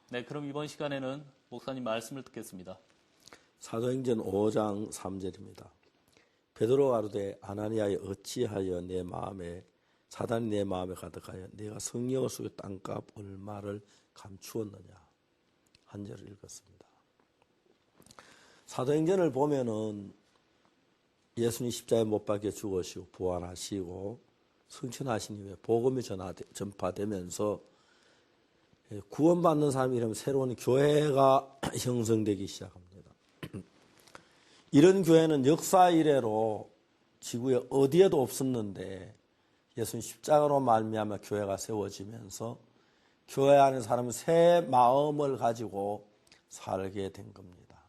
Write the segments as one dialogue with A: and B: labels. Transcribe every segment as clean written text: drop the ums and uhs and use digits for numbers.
A: 네, 그럼 이번 시간에는 목사님 말씀을 듣겠습니다.
B: 사도행전 5장 3절입니다. 베드로가 가로되 아나니아여 어찌하여 사단이 내 마음에 가득하여 내가 성령을 속여 땅값 얼마를 감추었느냐. 한 절을 읽었습니다. 사도행전을 보면은 예수님 십자가에 못 박혀 죽으시고 부활하시고 승천하신 이후에 복음이 전파되면서 구원받는 사람이 이러면 새로운 교회가 형성되기 시작합니다. 이런 교회는 역사 이래로 지구에 어디에도 없었는데 예수님 십자가로 말미암아 교회가 세워지면서 교회 안에 사람은 새 마음을 가지고 살게 된 겁니다.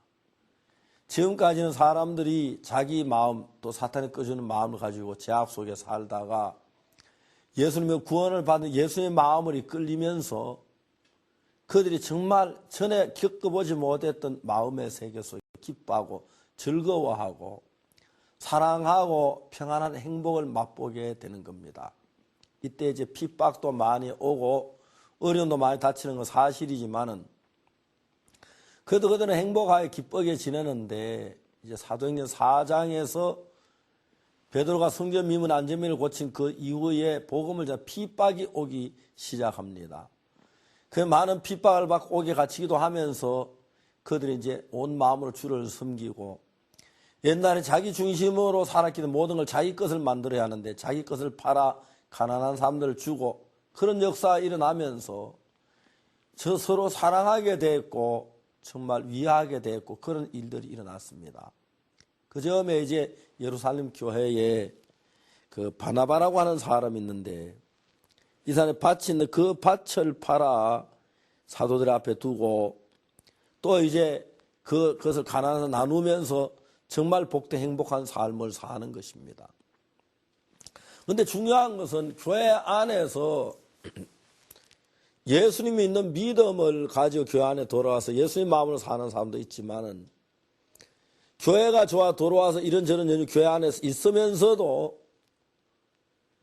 B: 지금까지는 사람들이 자기 마음 또 사탄이 꺼주는 마음을 가지고 제약 속에 살다가 예수님의 구원을 받은 예수님의 마음을 이끌리면서 그들이 정말 전에 겪어보지 못했던 마음의 세계 속에 기뻐하고 즐거워하고 사랑하고 평안한 행복을 맛보게 되는 겁니다. 이때 이제 핍박도 많이 오고 어려움도 많이 닥치는 건 사실이지만은 그래도 그들은 행복하게 기쁘게 지내는데 이제 사도행전 4장에서 베드로가 성전 미문 안전민을 고친 그 이후에 복음을 핍박이 오기 시작합니다. 그 많은 핍박을 받고 옥에 갇히기도 하면서 그들이 이제 온 마음으로 주를 섬기고 옛날에 자기 중심으로 살았기 때문에 모든 걸 자기 것을 만들어야 하는데 자기 것을 팔아 가난한 사람들을 주고 그런 역사가 일어나면서 서로 사랑하게 됐고 정말 위하게 됐고 그런 일들이 일어났습니다. 그 즈음에 이제 예루살렘 교회에 그 바나바라고 하는 사람이 있는데 이 사람이 밭이 있는데 그 밭을 팔아 사도들 앞에 두고 또 이제 그것을 가난해서 나누면서 정말 복된 행복한 삶을 사는 것입니다. 그런데 중요한 것은 교회 안에서 예수님이 있는 믿음을 가지고 교회 안에 돌아와서 예수님 마음으로 사는 사람도 있지만은 교회가 좋아 돌아와서 이런저런 연유 교회 안에 있으면서도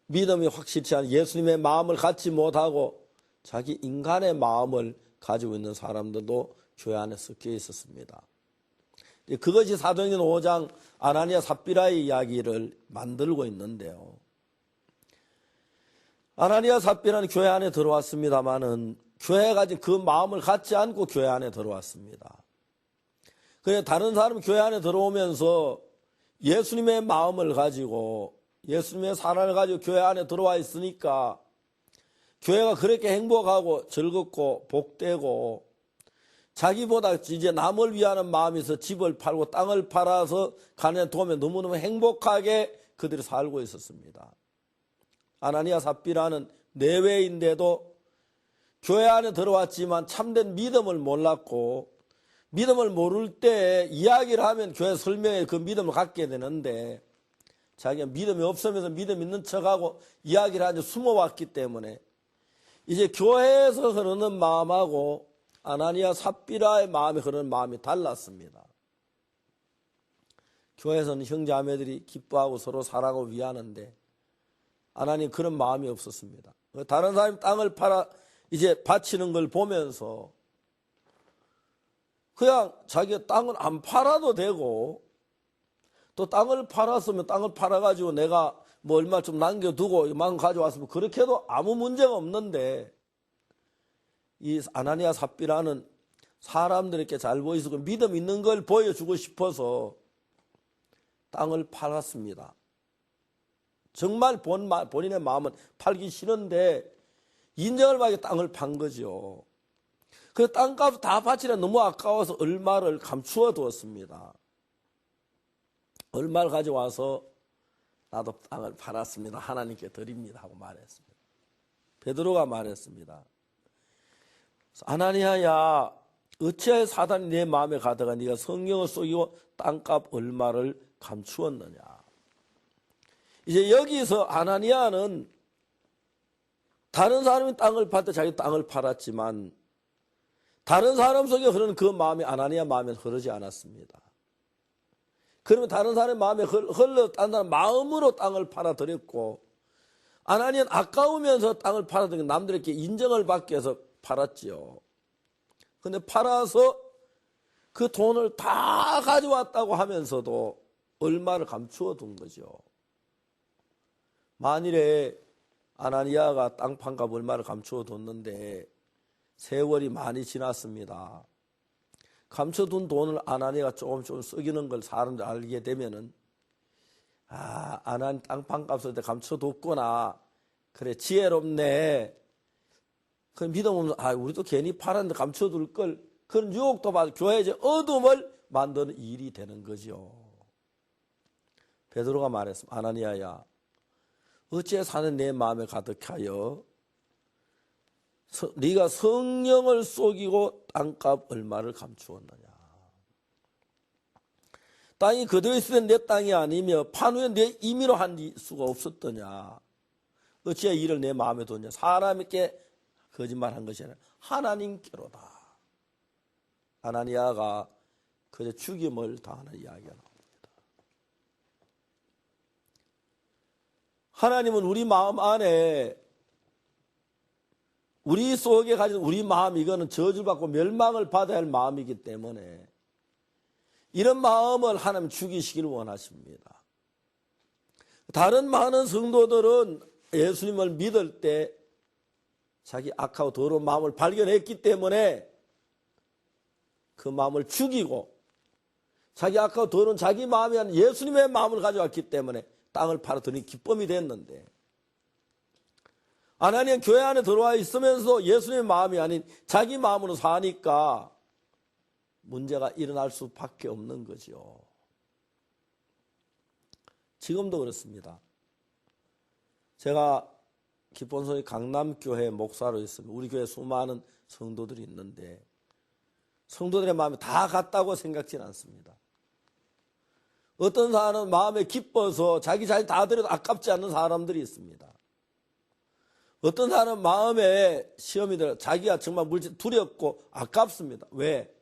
B: 믿음이 확실치 않은 예수님의 마음을 갖지 못하고 자기 인간의 마음을 가지고 있는 사람들도 교회 안에 섞여 있었습니다. 그것이 사도행전 5장 아나니아 삽비라의 이야기를 만들고 있는데요. 아나니아 삽비라는 교회 안에 들어왔습니다마는 교회가 가진 그 마음을 갖지 않고 교회 안에 들어왔습니다. 그래 다른 사람 교회 안에 들어오면서 예수님의 마음을 가지고 예수님의 사랑을 가지고 교회 안에 들어와 있으니까 교회가 그렇게 행복하고 즐겁고 복되고 자기보다 이제 남을 위하는 마음이 있어 집을 팔고 땅을 팔아서 가난에 도우며 너무너무 행복하게 그들이 살고 있었습니다. 아나니아 삽비라는 내외인데도 교회 안에 들어왔지만 참된 믿음을 몰랐고 믿음을 모를 때 이야기를 하면 교회 설명에 그 믿음을 갖게 되는데 자기가 믿음이 없으면서 믿음 있는 척하고 이야기를 하지 숨어왔기 때문에 이제 교회에서 흐르는 마음하고 아나니아 삽비라의 마음이 흐르는 마음이 달랐습니다. 교회에서는 형제자매들이 기뻐하고 서로 사랑하고 위하는데 아나니아 그런 마음이 없었습니다. 다른 사람이 땅을 팔아 이제 바치는 걸 보면서 그냥 자기가 땅을 안 팔아도 되고 또 땅을 팔았으면 땅을 팔아가지고 내가 뭐 얼마 좀 남겨두고 이만큼 가져왔으면 그렇게 해도 아무 문제가 없는데 이 아나니아 삽비라는 사람들에게 잘 보이시고 믿음 있는 걸 보여주고 싶어서 땅을 팔았습니다. 정말 본인의 마음은 팔기 싫은데 인정을 받게 땅을 판 거죠. 그 땅값 다 바치려 너무 아까워서 얼마를 감추어 두었습니다. 얼마를 가져와서 나도 땅을 팔았습니다. 하나님께 드립니다 하고 말했습니다. 베드로가 말했습니다. 아나니아야 어찌하여 사단이 내 마음에 가다가 네가 성령을 속이고 땅값 얼마를 감추었느냐. 이제 여기서 아나니아는 다른 사람이 땅을 팔 때 자기 땅을 팔았지만 다른 사람 속에 흐르는 그 마음이 아나니아 마음에 흐르지 않았습니다. 그러면 다른 사람의 마음에 흘렀다는 마음으로 땅을 팔아들였고 아나니아는 아까우면서 땅을 팔아들이고 남들에게 인정을 받기 위해서 팔았지요. 근데 팔아서 그 돈을 다 가져왔다고 하면서도 얼마를 감추어 둔 거죠. 만일에 아나니아가 땅 판값 얼마를 감추어 뒀는데 세월이 많이 지났습니다. 감춰둔 돈을 아나니아가 조금 쓰기는 걸 사람들 알게 되면은 아나니 땅 판값을 감춰뒀구나. 그래 지혜롭네. 그 믿음 없는 우리도 괜히 팔았는데 감춰둘 걸 그런 유혹도 받아 교회에 이제 어둠을 만드는 일이 되는 거죠. 베드로가 말했습니다. 아나니아야, 어찌해 사는 내 마음에 가득하여 네가 성령을 속이고 땅값 얼마를 감추었느냐. 땅이 그대로 있으면 내 땅이 아니며 판 후에 내 임의로 한 수가 없었더냐. 어찌해 이를 내 마음에 뒀냐. 사람에게 거짓말한 것이 아니라 하나님께로다. 아나니아가 그저 죽임을 당하는 이야기가 나옵니다. 하나님은 우리 마음 안에 우리 속에 가진 우리 마음 이거는 저주받고 멸망을 받아야 할 마음이기 때문에 이런 마음을 하나님 죽이시기를 원하십니다. 다른 많은 성도들은 예수님을 믿을 때 자기 악하고 더러운 마음을 발견했기 때문에 그 마음을 죽이고 자기 악하고 더러운 자기 마음이 아닌 예수님의 마음을 가져왔기 때문에 땅을 팔아드니 기쁨이 됐는데 하나님 교회 안에 들어와 있으면서 예수님의 마음이 아닌 자기 마음으로 사니까 문제가 일어날 수밖에 없는 거죠. 지금도 그렇습니다. 제가 기본소위 강남교회 목사로 있습니다. 우리 교회에 수많은 성도들이 있는데 성도들의 마음이 다 같다고 생각지는 않습니다. 어떤 사람은 마음에 기뻐서 자기 자신 다 드려도 아깝지 않는 사람들이 있습니다. 어떤 사람은 마음에 시험이 들어 자기가 정말 물질 두렵고 아깝습니다. 왜?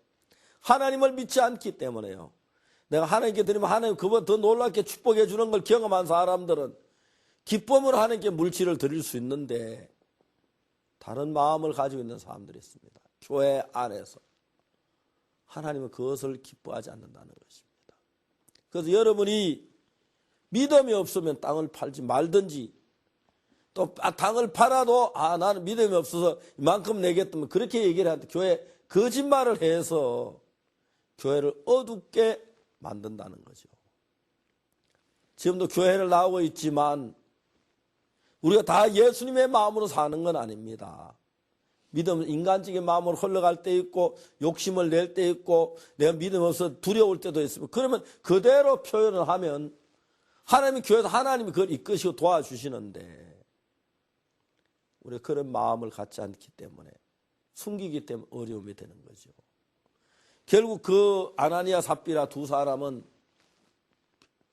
B: 하나님을 믿지 않기 때문에요. 내가 하나님께 드리면 하나님 그보다 더 놀랍게 축복해 주는 걸 경험한 사람들은 기쁨으로 하나님께 물질을 드릴 수 있는데 다른 마음을 가지고 있는 사람들이 있습니다. 교회 안에서 하나님은 그것을 기뻐하지 않는다는 것입니다. 그래서 여러분이 믿음이 없으면 땅을 팔지 말든지 또 땅을 팔아도 나는 믿음이 없어서 이만큼 내겠다면 그렇게 얘기를 하는데 교회에 거짓말을 해서 교회를 어둡게 만든다는 거죠. 지금도 교회를 나오고 있지만 우리가 다 예수님의 마음으로 사는 건 아닙니다. 믿음은 인간적인 마음으로 흘러갈 때 있고 욕심을 낼 때 있고 내가 믿음 없어서 두려울 때도 있습니다. 그러면 그대로 표현을 하면 하나님이 교회에서 하나님이 그걸 이끄시고 도와주시는데 우리가 그런 마음을 갖지 않기 때문에 숨기기 때문에 어려움이 되는 거죠. 결국 그 아나니아 삽비라 두 사람은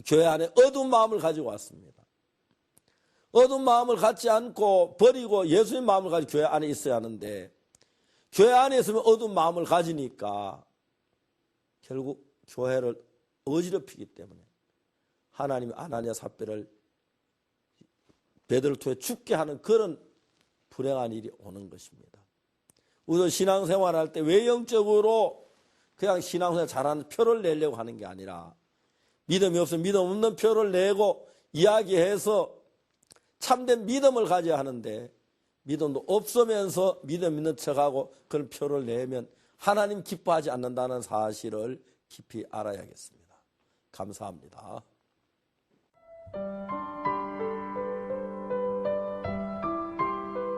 B: 교회 안에 어두운 마음을 가지고 왔습니다. 어두운 마음을 갖지 않고 버리고 예수님 마음을 가지고 교회 안에 있어야 하는데 교회 안에 있으면 어두운 마음을 가지니까 결국 교회를 어지럽히기 때문에 하나님이 아나니아 삽비를 베드로를 통해 죽게 하는 그런 불행한 일이 오는 것입니다. 우리도 신앙생활할 때 외형적으로 그냥 신앙생활 잘하는 표를 내려고 하는 게 아니라 믿음이 없으면 믿음 없는 표를 내고 이야기해서 참된 믿음을 가져야 하는데 믿음도 없으면서 믿음 있는 척하고 그런 표를 내면 하나님 기뻐하지 않는다는 사실을 깊이 알아야겠습니다. 감사합니다.